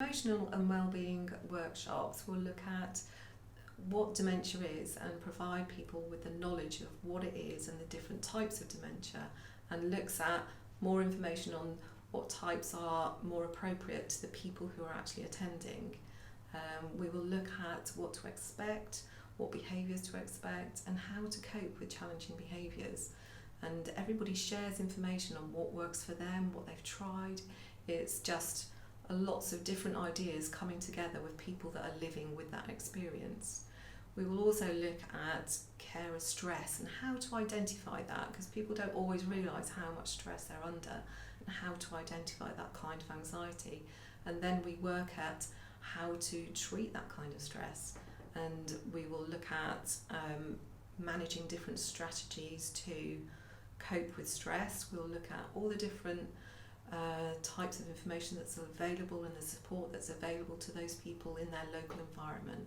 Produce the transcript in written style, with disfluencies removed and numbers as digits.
Emotional and wellbeing workshops will look at what dementia is and provide people with the knowledge of what it is and the different types of dementia, and looks at more information on what types are more appropriate to the people who are actually attending. We will look at what to expect, what behaviours to expect, and how to cope with challenging behaviours. And everybody shares information on what works for them, what they've tried. It's just lots of different ideas coming together with people that are living with that experience. We will also look at carer stress and how to identify that, because people don't always realise how much stress they're under and how to identify that kind of anxiety. And then we work at how to treat that kind of stress, and we will look at managing different strategies to cope with stress. We'll look at all the different types of information that's available and the support that's available to those people in their local environment.